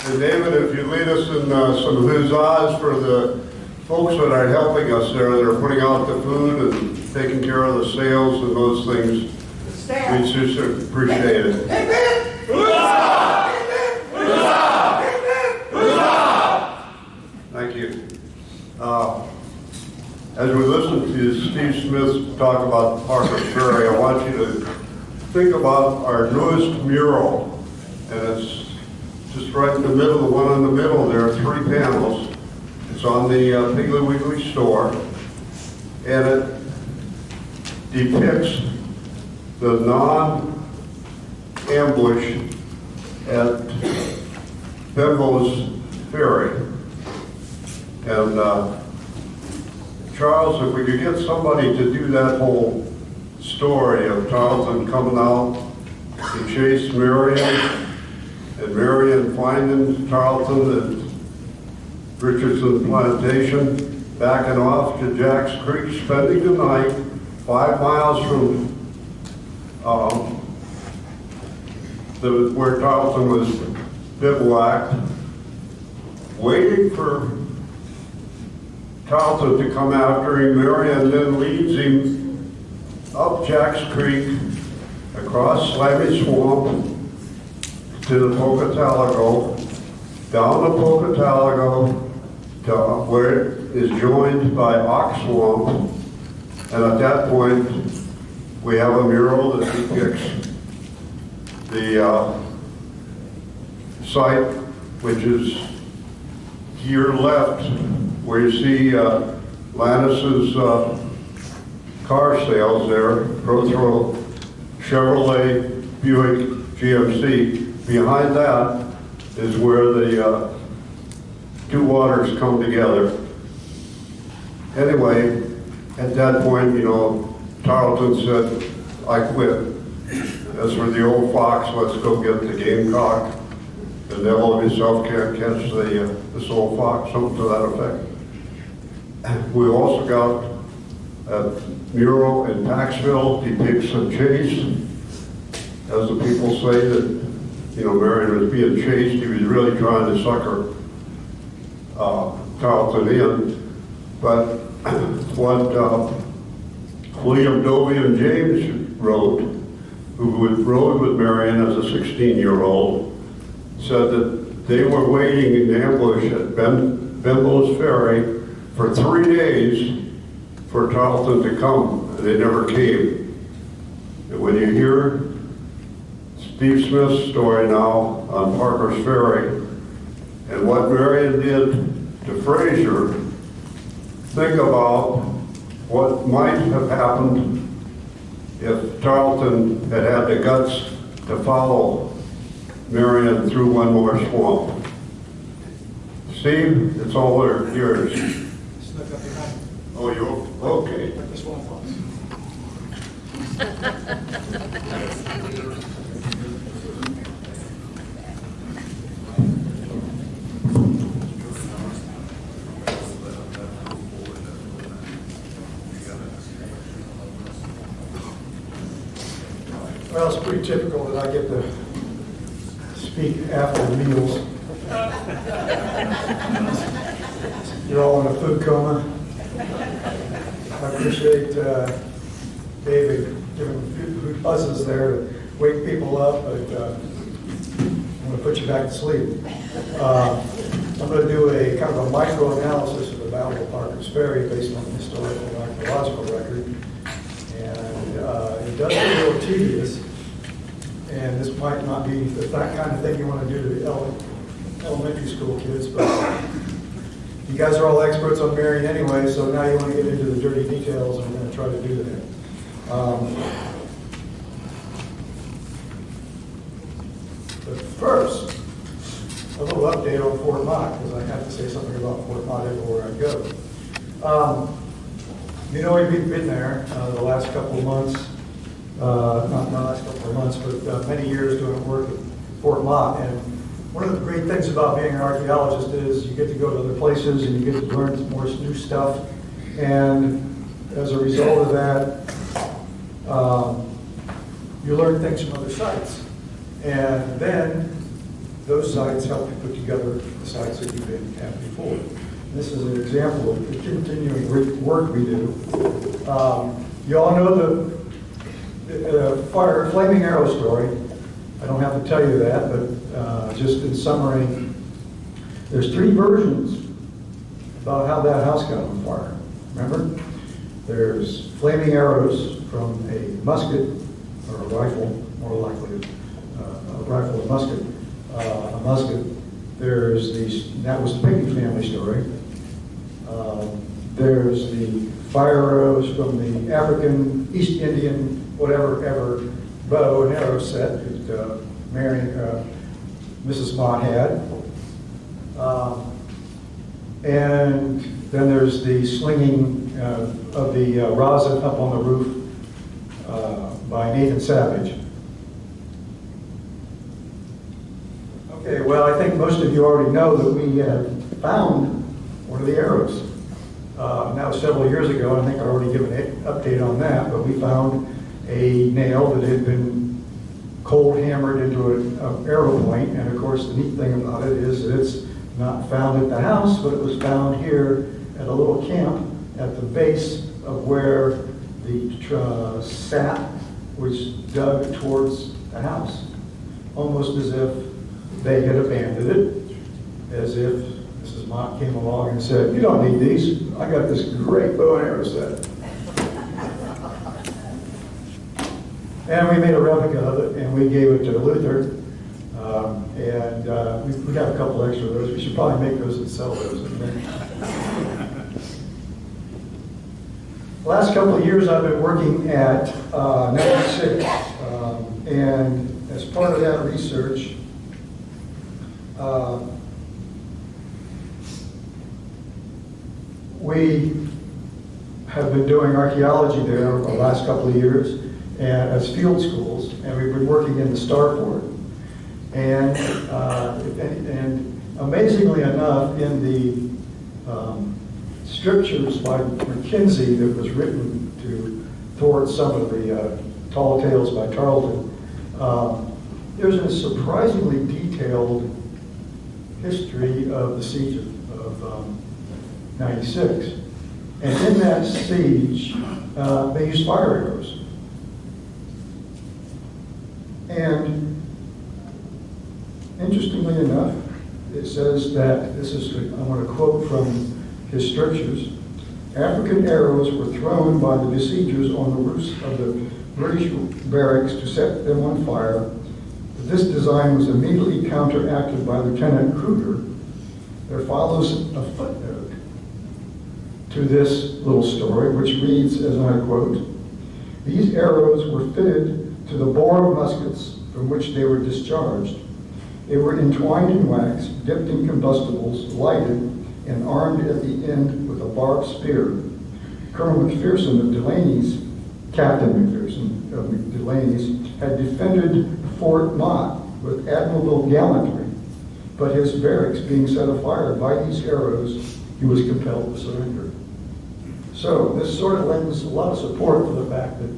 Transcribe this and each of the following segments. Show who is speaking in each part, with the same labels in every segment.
Speaker 1: And David, if you lead us in some huzzahs for the folks that are helping us there, that are putting out the food and taking care of the sales and those things, we just appreciate it. Thank you. As we listen to Steve Smith talk about Parker's Ferry, I want you to think about our newest mural, and it's just right in the middle, the one in the middle. There are 3 panels. It's on the Piggly Wiggly store, and it depicts the non-ambush at Benbow's Ferry. And Charles, if we could get somebody to do that whole story of Tarleton coming out to chase Marion, and Marion finding Tarleton at Richardson Plantation, backing off to Jack's Creek, spending the night 5 miles from where Tarleton was bivouacked, waiting for Tarleton to come after him. Marion then leads him up Jack's Creek, across Slimy Swamp, to the Pocataligo, down the Pocataligo, to where it is joined by Ox Swamp, and at that point, we have a mural that depicts the site, which is to your left, where you see Lannis's car sales there, Prothrow, Chevrolet, Buick, GMC. Behind that is where the 2 waters come together. Anyway, at that point, you know, Tarleton said, I quit. As for the old fox, let's go get the gamecock. The devil himself can't catch this old fox, something to that effect. We also got a mural in Paxville depicts a chase. As the people say that, you know, Marion was being chased, he was really trying to sucker Tarleton in. But what William Dovey and James wrote, who rode with Marion as a 16-year-old, said that they were waiting in ambush at Benbow's Ferry for 3 days for Tarleton to come, and they never came. And when you hear Steve Smith's story now on Parker's Ferry and what Marion did to Fraser, think about what might have happened if Tarleton had had the guts to follow Marion through one more swamp. Steve, it's all yours.
Speaker 2: Snuck up behind.
Speaker 1: Oh, you okay?
Speaker 2: Like the swamp fox. Well, it's pretty typical that I get to speak after the meals. You're all in a food coma. I appreciate David giving food buzzes there to wake people up, but I'm going to put you back to sleep. I'm going to do a kind of a micro-analysis of the Battle of Parker's Ferry based on the historical and archaeological record. And it does get a little tedious, and this might not be that kind of thing you want to do to the elementary school kids, but you guys are all experts on Marion anyway, so now you want to get into the dirty details, and we're going to try to do that. But first, a little update on Fort Mott, because I have to say something about Fort Mott everywhere I go. You know, we've been there the last couple of months, not the last couple of months, but many years doing work at Fort Mott. And one of the great things about being an archaeologist is you get to go to other places and you get to learn more new stuff. And as a result of that, you learn things from other sites. And then those sites help you put together the sites that you've been at before. This is an example of the continuing work we do. You all know the flaming arrow story. I don't have to tell you that, but just in summary, there's 3 versions about how that house got on fire. Remember? There's flaming arrows from a musket or a rifle, more likely a rifle or musket. A musket. There's that was the Pickney family story. There's the fire arrows from the African, East Indian, whatever ever bow and arrow set that Mrs. Mott had. And then there's the slinging of the rosin up on the roof by Nathan Savage. Okay, well, I think most of you already know that we found one of the arrows. That was several years ago, and I think I already given an update on that, but we found a nail that had been cold hammered into an arrow point, and of course the neat thing about it is that it's not found at the house, but it was found here at a little camp at the base of where the sap was dug towards the house, almost as if they had abandoned it, as if Mrs. Mott came along and said, "You don't need these. I got this great bow and arrow set." And we made a replica of it, and we gave it to Luther. We got a couple extra of those. We should probably make those and sell those. The last couple of years I've been working at 96, and as part of that research, we have been doing archaeology there over the last couple of years and as field schools, and we've been working in the Star Fort. And amazingly enough, in the strictures by Mackenzie that was written to thwart some of the tall tales by Tarleton, there's a surprisingly detailed history of the siege of 96. And in that siege, they used fire arrows. And interestingly enough, it says that, I want to quote from his strictures, African arrows were thrown by the besiegers on the roofs of the British barracks to set them on fire. This design was immediately counteracted by Lieutenant Kruger. There follows a footnote to this little story, which reads, as I quote, "These arrows were fitted to the bore of muskets from which they were discharged. They were entwined in wax, dipped in combustibles, lighted, and armed at the end with a barbed spear. Colonel McPherson of Delaney's, Captain McPherson of Delaney's, had defended Fort Mott with admirable gallantry, but his barracks being set afire by these arrows, he was compelled to surrender." So this sort of lends a lot of support for the fact that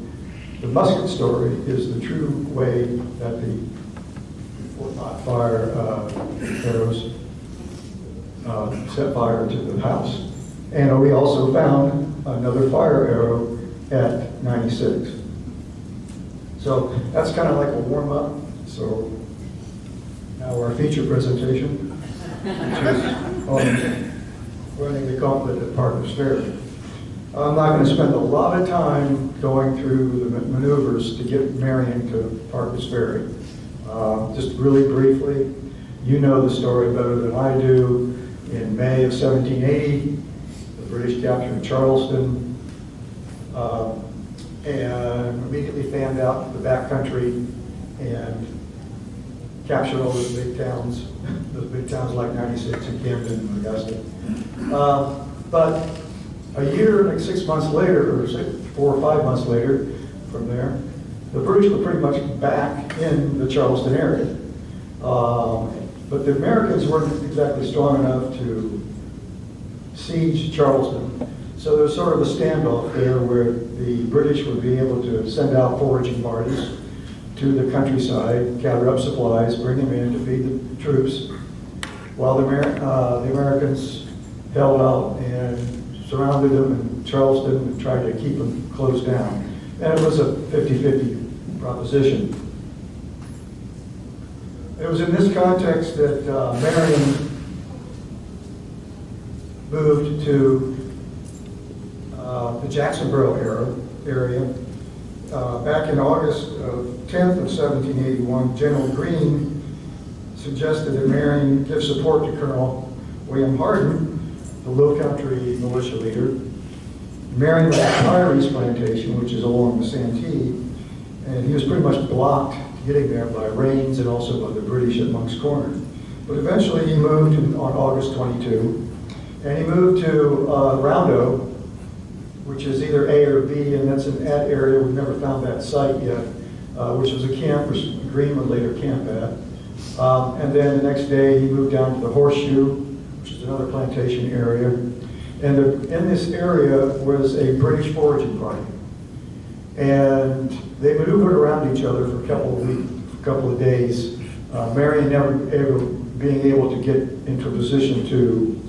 Speaker 2: the musket story is the true way that the Fort Mott fire arrows set fire to the house. And we also found another fire arrow at 96. So that's kind of like a warm-up. So now our feature presentation, which is on running the gauntlet at Parker's Ferry. I'm not going to spend a lot of time going through the maneuvers to get Marion to Parker's Ferry. Just really briefly, you know the story better than I do. In May of 1780, the British captured Charleston and immediately fanned out the backcountry and captured all those big towns like 96 and Camden and Augusta. But a year, like 6 months later, or 4 or 5 months later from there, the British were pretty much back in the Charleston area. But the Americans weren't exactly strong enough to siege Charleston. So there was sort of a standoff there where the British would be able to send out foraging parties to the countryside, gather up supplies, bring them in to feed the troops, while the Americans held out and surrounded them in Charleston and tried to keep them closed down. And it was a 50-50 proposition. It was in this context that Marion moved to the Jacksonboro area. Back in August 10th of 1781, General Greene suggested that Marion give support to Colonel William Hardin, the Low Country militia leader. Marion was at Ferry's plantation, which is along the Santee, and he was pretty much blocked getting there by rains and also by the British at Monk's Corner. But eventually he moved on August 22, and he moved to Roundo, which is either A or B, and that's an ad area. We've never found that site yet, which was a camp where Greene would later camp at. And then the next day he moved down to the Horseshoe, which is another plantation area. And in this area was a British foraging party. And they maneuvered around each other for a couple of days. Marion never ever being able to get into a position to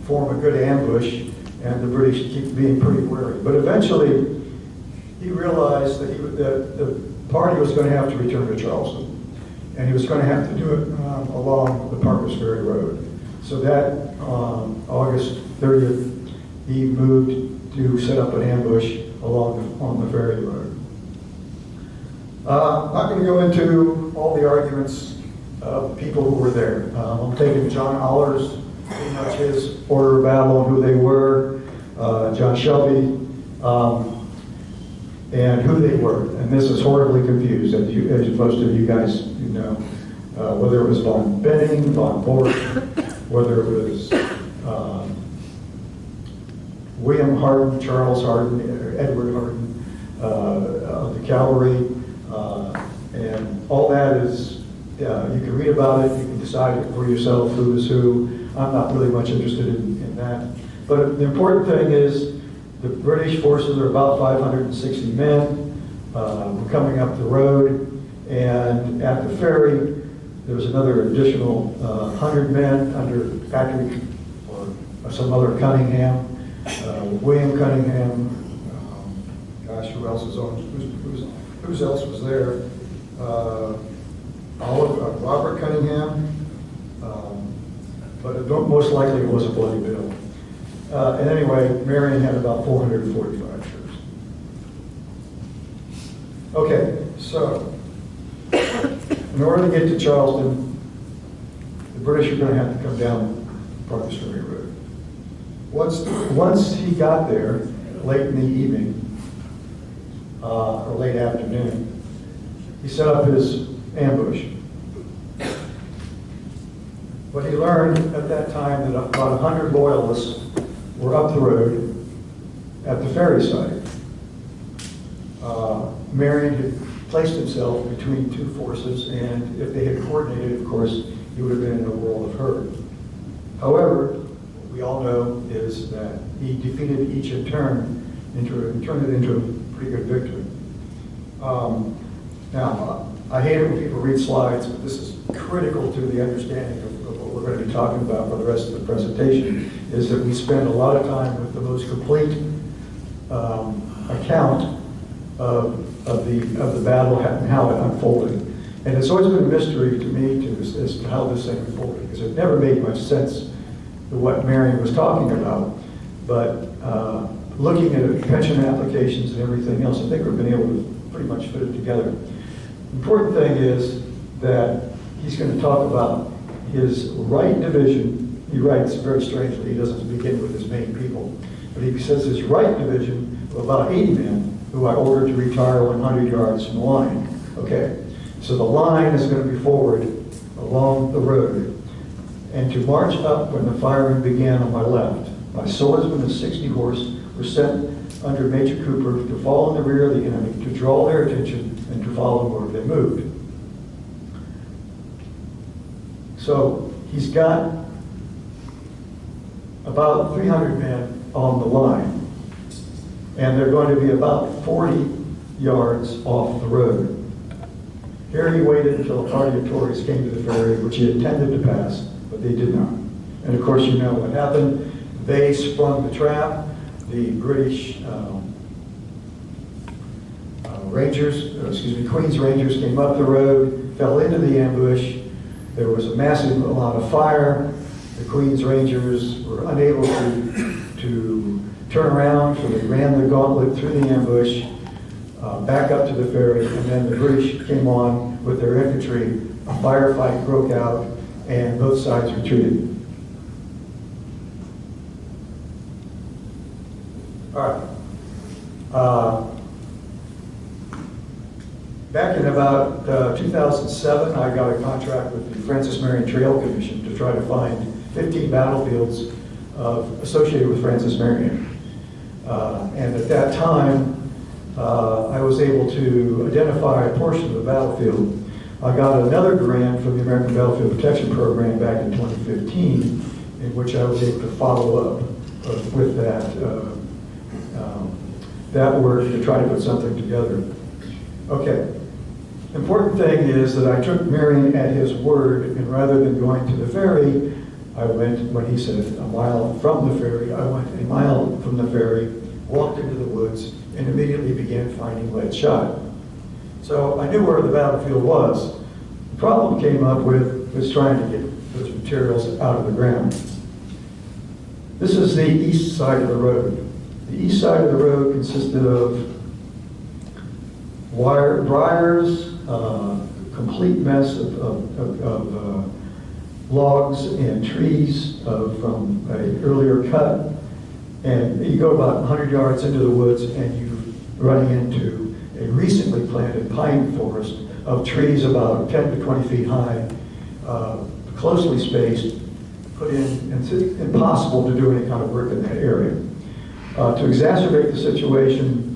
Speaker 2: form a good ambush, and the British keep being pretty wary. But eventually, he realized that the party was going to have to return to Charleston, and he was going to have to do it along the Parker's Ferry Road. So that August 30th, he moved to set up an ambush on the ferry road. I'm not going to go into all the arguments of people who were there. I'm taking John Oller's, pretty much his order of battle and who they were, John Shelby, and who they were. And this is horribly confused, as most of you guys know, whether it was von Benning, von Bork, whether it was William Hardin, Charles Hardin, Edward Hardin, the cavalry, and all that is, you can read about it, you can decide for yourself who is who. I'm not really much interested in that. But the important thing is the British forces are about 560 men. We're coming up the road, and at the ferry, there's another additional 100 men under Patrick or some other Cunningham, William Cunningham. Gosh, who else was on? Who else was there? Robert Cunningham. But most likely it was a Bloody Bill. And anyway, Marion had about 445 troops. Okay, so in order to get to Charleston, the British are going to have to come down Parker's Ferry Road. Once he got there, late in the evening, or late afternoon, he set up his ambush. But he learned at that time that about 100 loyalists were up the road at the ferry site. Marion had placed himself between two forces, and if they had coordinated, of course, he would have been in a world of hurt. However, what we all know is that he defeated each in turn and turned it into a pretty good victory. Now, I hate it when people read slides, but this is critical to the understanding of what we're going to be talking about for the rest of the presentation, is that we spend a lot of time with the most complete account of the battle and how it unfolded. And it's always been a mystery to me as to how this thing unfolded, because it never made much sense to what Marion was talking about. But looking at pension applications and everything else, I think we've been able to pretty much fit it together. The important thing is that he's going to talk about his right division. He writes very strangely, he doesn't begin with his main people, but he says his right division of about 80 men who I ordered to retire 100 yards from the line. Okay, so the line is going to be forward along the road, and to march up when the firing began on my left. My swordsmen and 60 horse were sent under Major Cooper to fall in the rear of the enemy, to draw their attention and to follow them wherever they moved. So he's got about 300 men on the line, and they're going to be about 40 yards off the road. Here he waited until a party of Tories came to the ferry, which he intended to pass, but they did not. And of course, you know what happened. They sprung the trap. The British Queen's Rangers came up the road, fell into the ambush. There was a massive amount of fire. The Queen's Rangers were unable to turn around, so they ran the gauntlet through the ambush, back up to the ferry, and then the British came on with their infantry. A firefight broke out, and both sides retreated. All right. Back in about 2007, I got a contract with the Francis Marion Trail Commission to try to find 15 battlefields associated with Francis Marion. And at that time, I was able to identify a portion of the battlefield. I got another grant from the American Battlefield Protection Program back in 2015, in which I was able to follow up with that work to try to put something together. Okay. Important thing is that I took Marion at his word, and rather than going to the ferry, I went, when he said a mile from the ferry, I went a mile from the ferry, walked into the woods, and immediately began finding lead shot. So I knew where the battlefield was. The problem came up with was trying to get those materials out of the ground. This is the east side of the road. The east side of the road consisted of briars, complete mess of logs and trees from an earlier cut. And you go about 100 yards into the woods and you're running into a recently planted pine forest of trees about 10 to 20 feet high, closely spaced, put in, and it's impossible to do any kind of work in that area. To exacerbate the situation,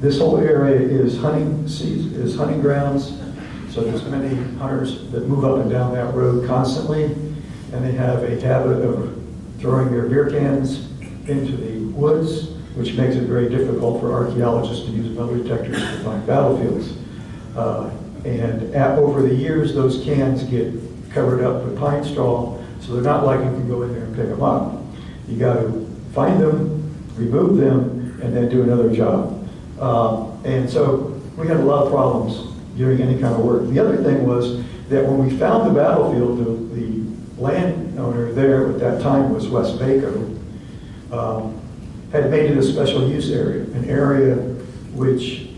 Speaker 2: this whole area is hunting grounds, so there's many hunters that move up and down that road constantly, and they have a habit of throwing their beer cans into the woods, which makes it very difficult for archaeologists to use metal detectors to find battlefields. Over the years, those cans get covered up with pine straw, so they're not like you can go in there and pick them up. You got to find them, remove them, and then do another job. And so we had a lot of problems doing any kind of work. The other thing was that when we found the battlefield, the landowner there at that time was West Baco, had made it a special use area, an area which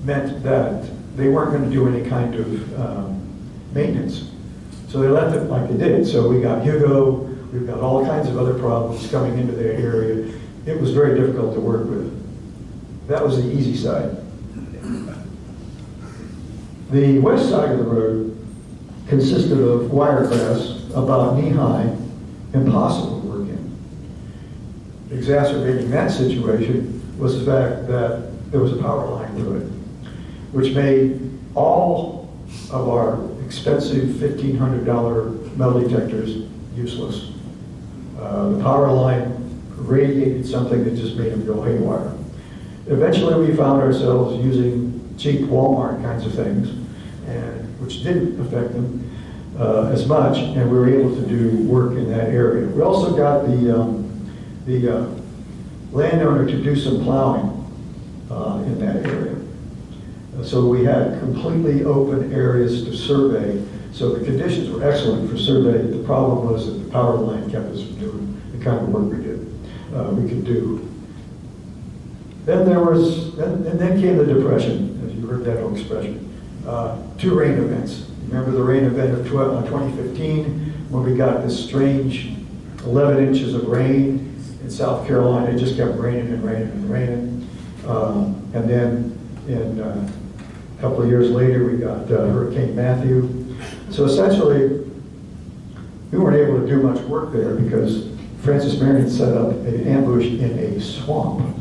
Speaker 2: meant that they weren't going to do any kind of maintenance. So they left it like they did. So we got Hugo, we've got all kinds of other problems coming into their area. It was very difficult to work with. That was the easy side. The west side of the road consisted of wiregrass about knee-high, impossible to work in. Exacerbating that situation was the fact that there was a power line through it, which made all of our expensive $1,500 metal detectors useless. The power line radiated something that just made them go haywire. Eventually we found ourselves using cheap Walmart kinds of things, which didn't affect them as much, and we were able to do work in that area. We also got the landowner to do some plowing in that area. So we had completely open areas to survey, so the conditions were excellent for survey. The problem was that the power line kept us from doing the kind of work we could do. Then then came the Depression, as you heard that old expression. 2 rain events. Remember the rain event of 2015 when we got this strange 11 inches of rain in South Carolina. It just kept raining and raining and raining. And then a couple of years later we got Hurricane Matthew. So essentially we weren't able to do much work there because Francis Marion set up an ambush in a swamp.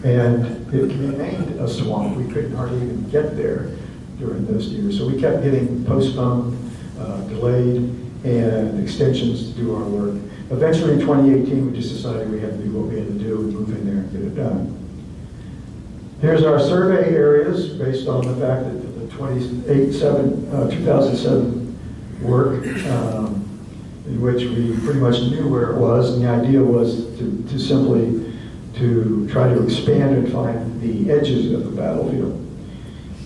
Speaker 2: And it remained a swamp. We couldn't hardly even get there during those years. So we kept getting postponed, delayed, and extensions to do our work. Eventually in 2018, we just decided we had to do what we had to do and move in there and get it done. Here's our survey areas based on the fact that the 2007 work, in which we pretty much knew where it was, and the idea was to simply to try to expand and find the edges of the battlefield.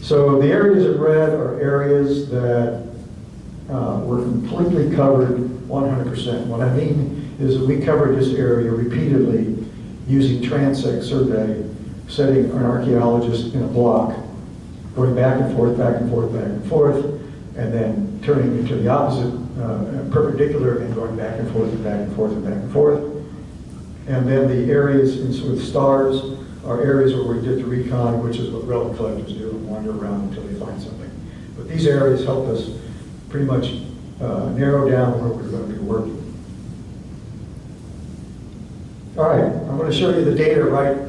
Speaker 2: So the areas in red are areas that were completely covered 100%. What I mean is that we covered this area repeatedly using transect survey, setting an archaeologist in a block, going back and forth, back and forth, back and forth, and then turning into the opposite perpendicular and going back and forth and back and forth and back and forth. And then the areas with stars are areas where we did the recon, which is what relic collectors do, and wander around until they find something. But these areas help us pretty much narrow down where we're going to be working. All right, I'm going to show you the data right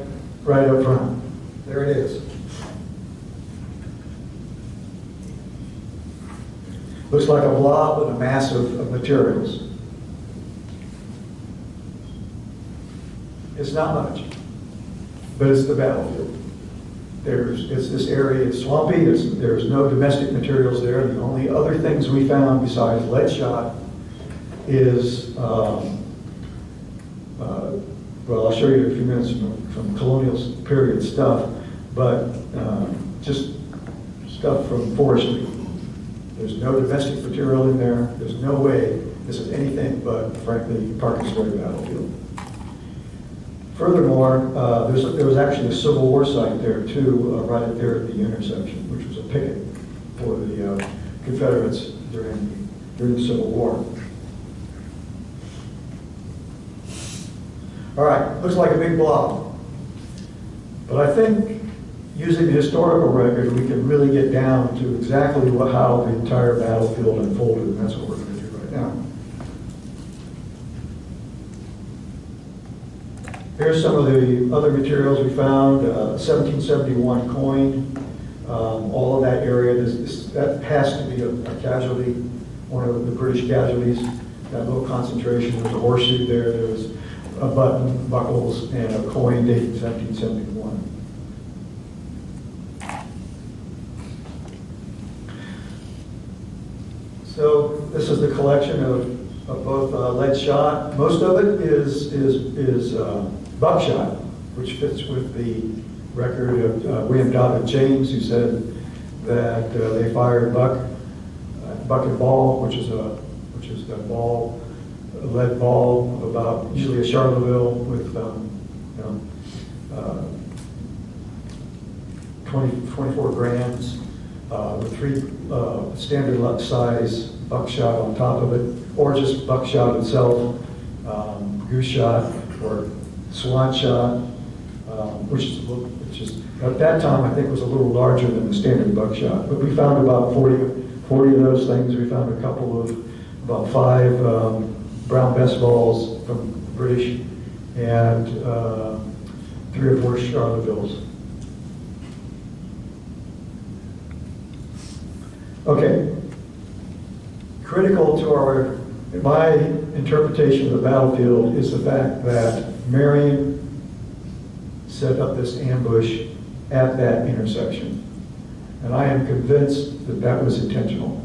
Speaker 2: up front. There it is. Looks like a blob and a mass of materials. It's not much, but it's the battlefield. This area is swampy. There's no domestic materials there. The only other things we found besides lead shot is, well, I'll show you in a few minutes from colonial period stuff, but just stuff from forestry. There's no domestic material in there. There's no way this is anything but, frankly, Park Historic battlefield. Furthermore, there was actually a Civil War site there too, right there at the intersection, which was a picket for the Confederates during the Civil War. All right, looks like a big blob. But I think using the historical record, we can really get down to exactly how the entire battlefield unfolded, and that's what we're going to do right now. Here's some of the other materials we found. 1771 coin. All of that area, that has to be a casualty, one of the British casualties. That little concentration. There was a horseshoe there. There was a button, buckles, and a coin dated 1771. So this is the collection of both lead shot. Most of it is buckshot, which fits with the record of William Dobbin James, who said that they fired buck and ball, which is a ball, a lead ball, about usually a Charleville with 24 grams, with 3 standard size buckshot on top of it, or just buckshot itself, goose shot, or swan shot, which is at that time I think was a little larger than the standard buckshot. But we found about 40 of those things. We found a couple of about 5 brown best balls from the British, and 3 or 4 Charlevilles. Okay. Critical to my interpretation of the battlefield is the fact that Marion set up this ambush at that intersection. And I am convinced that that was intentional.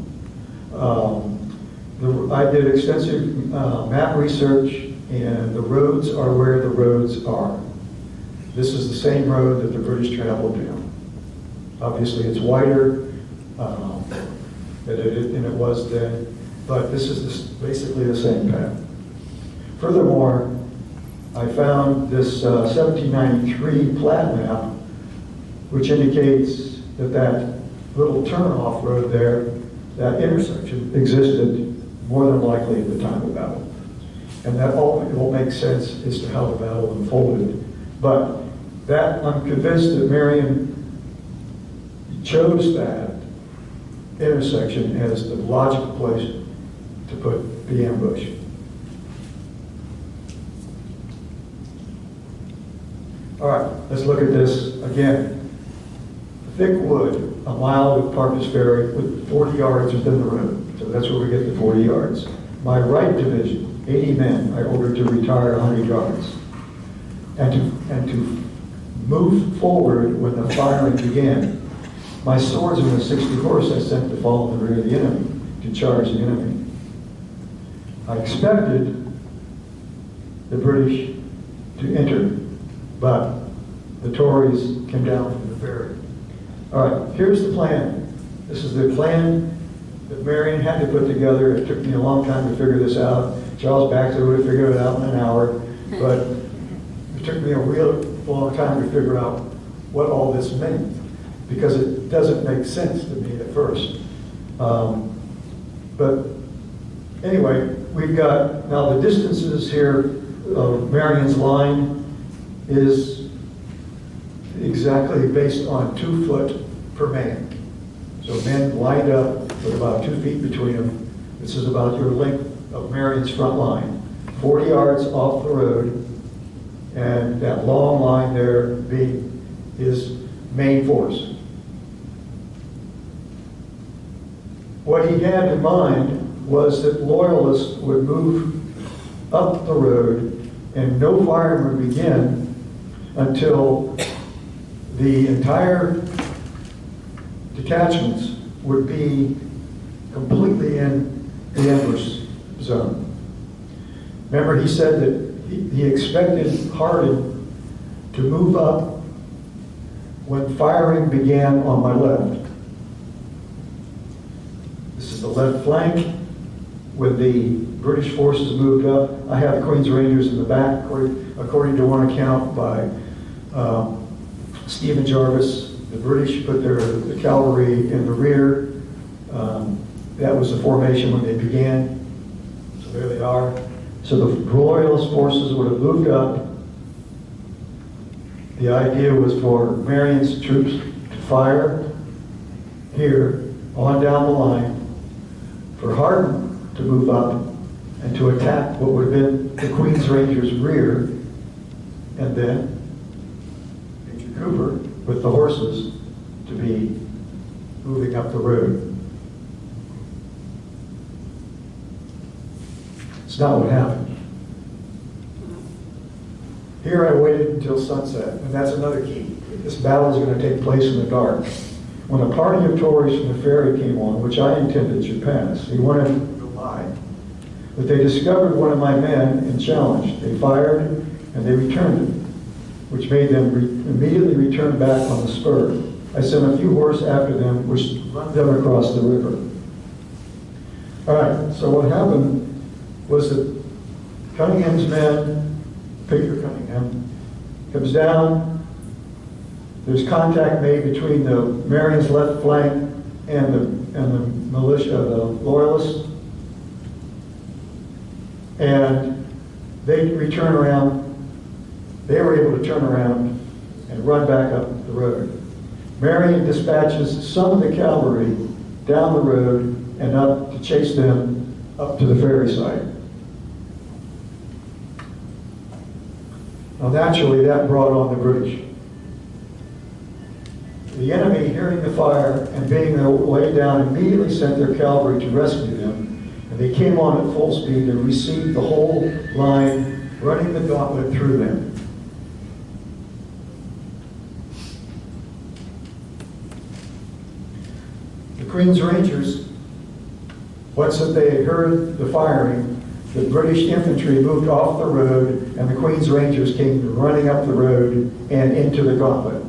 Speaker 2: I did extensive map research, and the roads are where the roads are. This is the same road that the British traveled down. Obviously, it's wider than it was then, but this is basically the same path. Furthermore, I found this 1793 plat map, which indicates that little turnoff road there, that intersection, existed more than likely at the time of battle. And that all makes sense as to how the battle unfolded. But I'm convinced that Marion chose that intersection as the logical place to put the ambush. All right, let's look at this again. Thick wood, a mile with Parker's Ferry, with 40 yards within the road. So that's where we get the 40 yards. My right division, 80 men, I ordered to retire 100 yards. And to moved forward when the firing began. My swordsman with 60 horse I sent to fall in the rear of the enemy, to charge the enemy. I expected the British to enter, but the Tories came down from the ferry. All right, here's the plan. This is the plan that Marion had to put together. It took me a long time to figure this out. Charles Baxter would have figured it out in an hour, but it took me a real long time to figure out what all this meant, because it doesn't make sense to me at first. But anyway, we've got, now the distances here of Marion's line is exactly based on 2 foot per man. So men lined up with about 2 feet between them. This is about your length of Marion's front line. 40 yards off the road, and that long line there being his main force. What he had in mind was that loyalists would move up the road and no firing would begin until the entire detachments would be completely in the ambush zone. Remember, he said that he expected Hardin to move up when firing began on my left. This is the left flank. When the British forces moved up, I have the Queen's Rangers in the back, according to one account by Stephen Jarvis. The British put the cavalry in the rear. That was the formation when they began. So there they are. So the Royalist forces would have moved up. The idea was for Marion's troops to fire here on down the line, for Hardin to move up and to attack what would have been the Queen's Rangers' rear, and then Major Cooper with the horses to be moving up the road. It's not what happened. Here I waited until sunset, and that's another key. This battle is going to take place in the dark. When a party of Tories from the ferry came on, which I intended should pass, he wanted to lie. But they discovered one of my men and challenged. They fired and they returned it, which made them immediately return back on the spur. I sent a few horse after them, which run them across the river. All right, so what happened was that Cunningham's men, Peter Cunningham, comes down. There's contact made between the Marion's left flank and the militia, the loyalists, and they return around. They were able to turn around and run back up the road. Marion dispatches some of the cavalry down the road and up to chase them up to the ferry site. Now, naturally, that brought on the British. The enemy, hearing the fire and being laid down, immediately sent their cavalry to rescue them, and they came on at full speed and received the whole line, running the gauntlet through them. The Queen's Rangers, once that they had heard the firing, the British infantry moved off the road, and the Queen's Rangers came running up the road and into the gauntlet.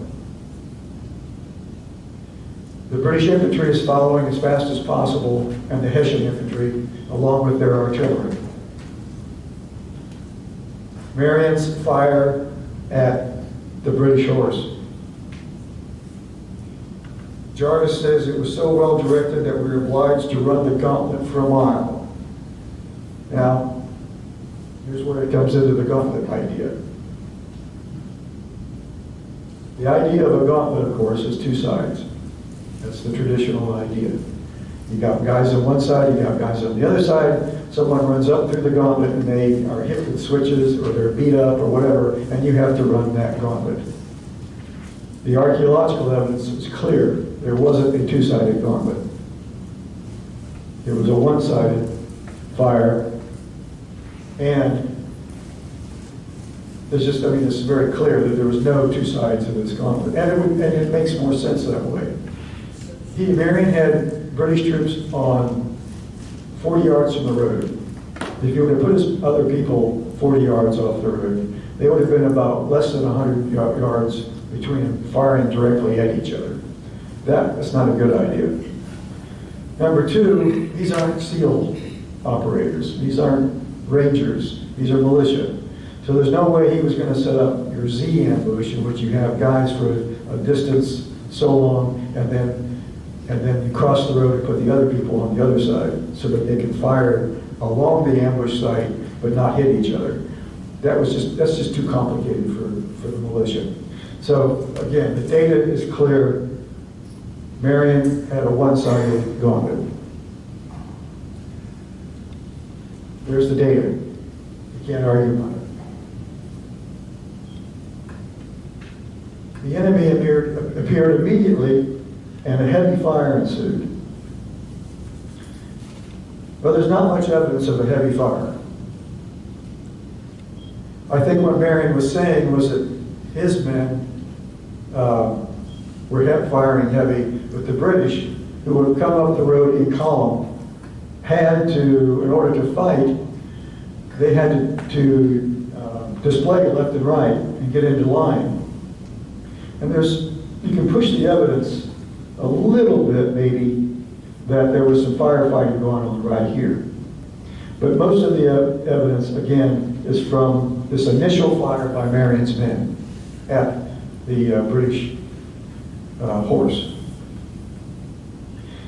Speaker 2: The British infantry is following as fast as possible, and the Hessian infantry, along with their artillery. Marion's fire at the British horse. Jarvis says it was so well directed that we were obliged to run the gauntlet for a mile. Now, here's where it comes into the gauntlet idea. The idea of a gauntlet, of course, is 2 sides. That's the traditional idea. You got guys on one side, you got guys on the other side. Someone runs up through the gauntlet and they are hit with switches or they're beat up or whatever, and you have to run that gauntlet. The archaeological evidence is clear. There wasn't a 2-sided gauntlet. It was a 1-sided fire, and There's just, I mean, it's very clear that there was no two sides to this conflict, and it makes more sense that way. Marion had British troops on 40 yards from the road. If you were to put his other people 40 yards off the road, they would have been about less than 100 yards between them, firing directly at each other. That's not a good idea. Number two, these aren't SEAL operators. These aren't Rangers. These are militia. So there's no way he was going to set up your Z ambush in which you have guys for a distance so long, and then you cross the road and put the other people on the other side so that they can fire along the ambush site but not hit each other. That's just too complicated for the militia. So again, the data is clear. Marion had a one-sided gauntlet. There's the data. You can't argue about it. The enemy appeared immediately, and a heavy fire ensued. But there's not much evidence of a heavy fire. I think what Marion was saying was that his men were firing heavy, but the British, who would have come up the road in column, had to, in order to fight, they had to display left and right and get into line. And you can push the evidence a little bit, maybe, that there was some firefighting going on right here. But most of the evidence, again, is from this initial fire by Marion's men at the British horse.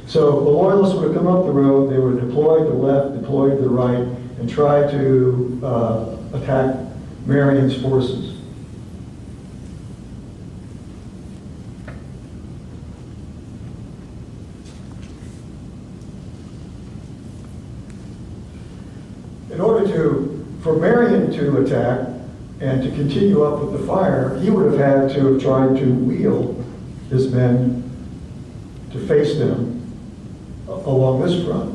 Speaker 2: So the Loyalists would have come up the road, they would have deployed the left, deployed the right, and tried to attack Marion's forces. In order for Marion to attack and to continue up with the fire, he would have had to have tried to wheel his men to face them along this front.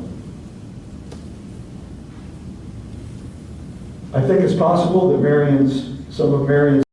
Speaker 2: I think it's possible that some of Marion's